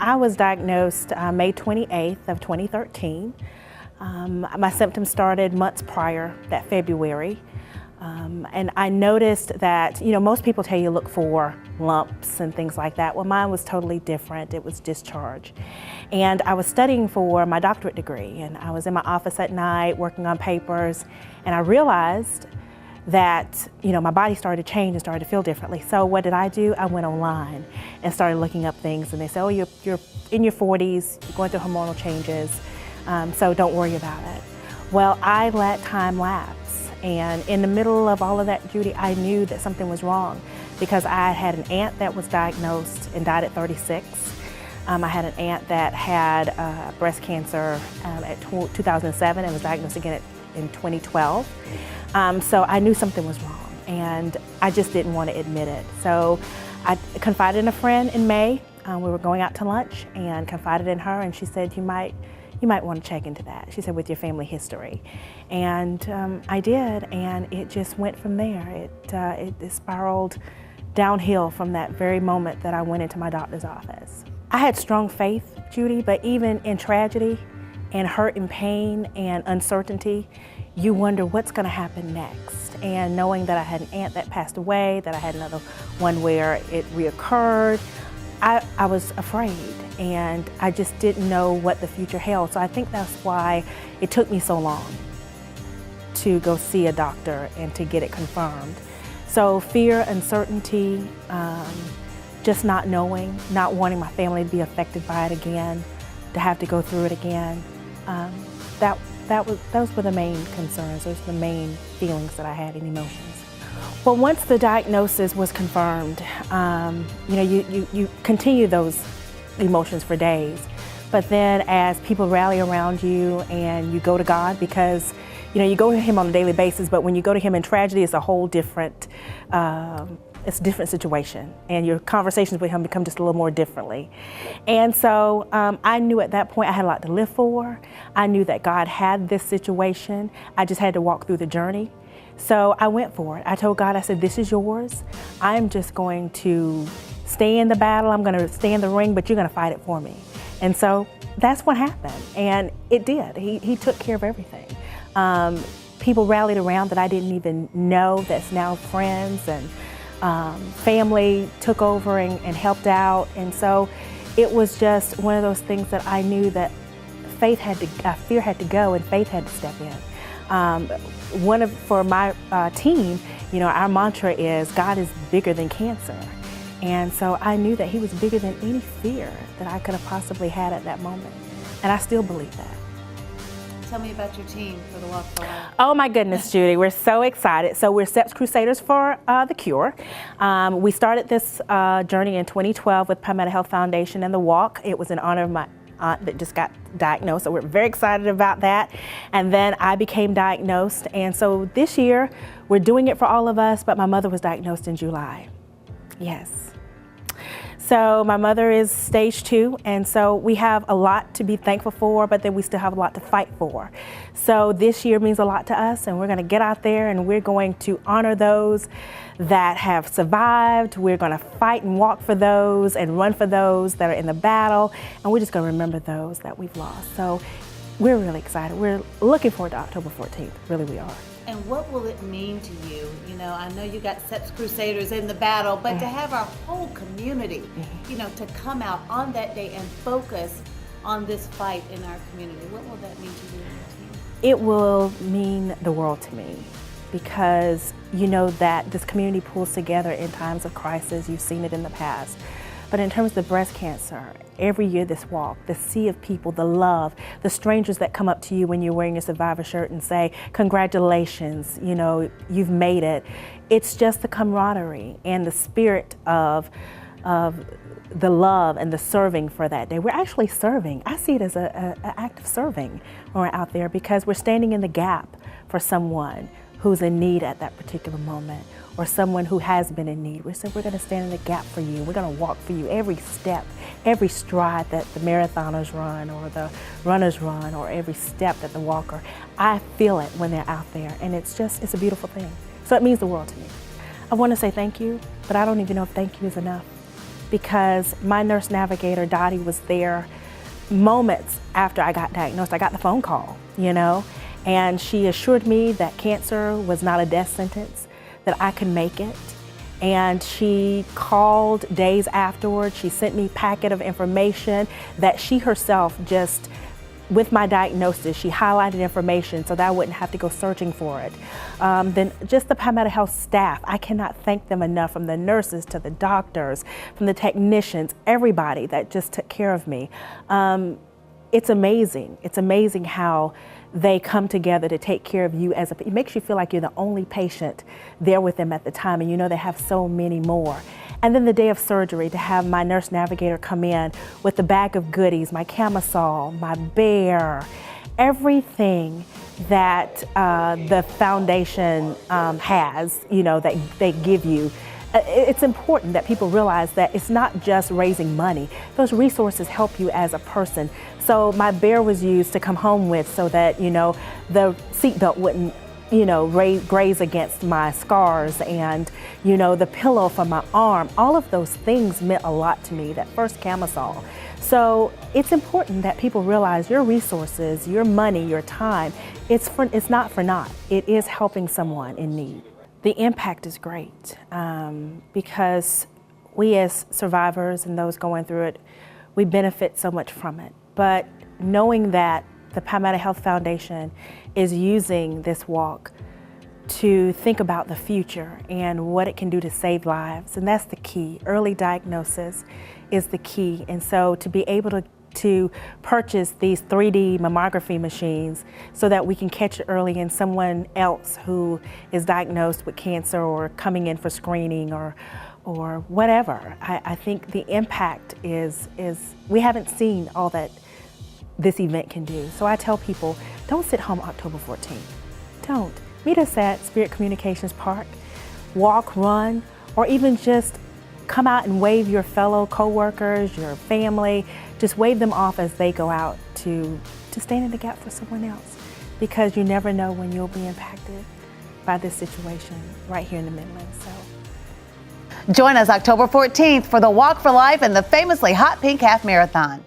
I was diagnosed May 28th of 2013. My symptoms started months prior, that February. And I noticed that, most people tell you look for lumps and things like that. Well, mine was totally different. It was discharge. And I was studying for my doctorate degree, and I was in my office at night working on papers, and I realized that, my body started to change and started to feel differently. So what did I do? I went online and started looking up things, and they said, oh, you're in your 40s, you're going through hormonal changes, so don't worry about it. Well, I let time lapse. And in the middle of all of that, Judy, I knew that something was wrong because I had an aunt that was diagnosed and died at 36. I had an aunt that had breast cancer at 2007 and was diagnosed again in 2012. So I knew something was wrong, and I just didn't want to admit it. So I confided in a friend in May. We were going out to lunch and confided in her, and she said, you might want to check into that. She said, with your family history. And I did, and it just went from there. It spiraled downhill from that very moment that I went into my doctor's office. I had strong faith, Judy, but even in tragedy and hurt and pain and uncertainty, you wonder what's going to happen next. And knowing that I had an aunt that passed away, that I had another one where it reoccurred, I was afraid, and I just didn't know what the future held. So I think that's why it took me so long to go see a doctor and to get it confirmed. So fear, uncertainty, just not knowing, not wanting my family to be affected by it again, to have to go through it again, those were the main concerns. Those were the main feelings that I had and emotions. Well, once the diagnosis was confirmed, you continue those emotions for days. But then as people rally around you and you go to God, because you go to Him on a daily basis, but when you go to Him in tragedy, it's a whole different, it's a different situation, and your conversations with Him become just a little more differently. And so I knew at that point I had a lot to live for. I knew that God had this situation. I just had to walk through the journey. So I went for it. I told God, I said, this is yours. I'm just going to stay in the battle. I'm going to stay in the ring, but you're going to fight it for me. And so that's what happened. And it did. He took care of everything. People rallied around that I didn't even know, that's now friends, and family took over and helped out. And so it was just one of those things that I knew that fear had to go and faith had to step in. For my team, our mantra is God is bigger than cancer. And so I knew that He was bigger than any fear that I could have possibly had at that moment. And I still believe that. Tell me about your team for the Walk for Life. Oh my goodness, Judy, we're so excited. So we're Cep Crusaders for the Cure. We started this journey in 2012 with Palmetto Health Foundation and the Walk. It was in honor of my aunt that just got diagnosed, so we're very excited about that. And then I became diagnosed, and so this year we're doing it for all of us, but my mother was diagnosed in July. Yes. So my mother is stage 2, and so we have a lot to be thankful for, but then we still have a lot to fight for. So this year means a lot to us, and we're going to get out there and we're going to honor those that have survived. We're going to fight and walk for those and run for those that are in the battle, and we're just going to remember those that we've lost. So we're really excited. We're looking forward to October 14th. Really, we are. And what will it mean to you? I know you got Cep Crusaders in the battle, but to have our whole community, to come out on that day and focus on this fight in our community, what will that mean to you and your team? It will mean the world to me, because you know that this community pulls together in times of crisis. You've seen it in the past. But in terms of breast cancer, every year this walk, the sea of people, the love, the strangers that come up to you when you're wearing your survivor shirt and say, congratulations, you've made it. It's just the camaraderie and the spirit of the love and the serving for that day. We're actually serving. I see it as an act of serving when we're out there, because we're standing in the gap for someone who's in need at that particular moment, or someone who has been in need. We said, we're going to stand in the gap for you. We're going to walk for you every step, every stride that the marathoners run or the runners run, or every step that the walker. I feel it when they're out there, and it's a beautiful thing. So it means the world to me. I want to say thank you, but I don't even know if thank you is enough, because my nurse navigator, Dottie, was there moments after I got diagnosed. I got the phone call, and she assured me that cancer was not a death sentence, that I could make it. And she called days afterwards. She sent me a packet of information that she herself just, with my diagnosis, she highlighted information so that I wouldn't have to go searching for it. Then just the Palmetto Health staff, I cannot thank them enough, from the nurses to the doctors, from the technicians, everybody that just took care of me. It's amazing. It's amazing how they come together to take care of you it makes you feel like you're the only patient there with them at the time, and they have so many more. And then the day of surgery, to have my nurse navigator come in with the bag of goodies, my camisole, my bear, everything that the foundation has, that they give you. It's important that people realize that it's not just raising money. Those resources help you as a person. So my bear was used to come home with so that, the seatbelt wouldn't, graze against my scars, and, the pillow for my arm. All of those things meant a lot to me, that first camisole. So it's important that people realize your resources, your money, your time, it's not for naught. It is helping someone in need. The impact is great because we as survivors and those going through it, we benefit so much from it. But knowing that the Palmetto Health Foundation is using this walk to think about the future and what it can do to save lives, and that's the key. Early diagnosis is the key. And so to be able to purchase these 3D mammography machines so that we can catch it early in someone else who is diagnosed with cancer or coming in for screening or whatever. I think the impact is we haven't seen all that this event can do. So I tell people, don't sit home October 14th. Don't. Meet us at Spirit Communications Park, walk, run, or even just come out and wave your fellow coworkers, your family, just wave them off as they go out to stand in the gap for someone else, because you never know when you'll be impacted by this situation right here in the Midlands. So join us October 14th for the Walk for Life and the famously hot pink half marathon.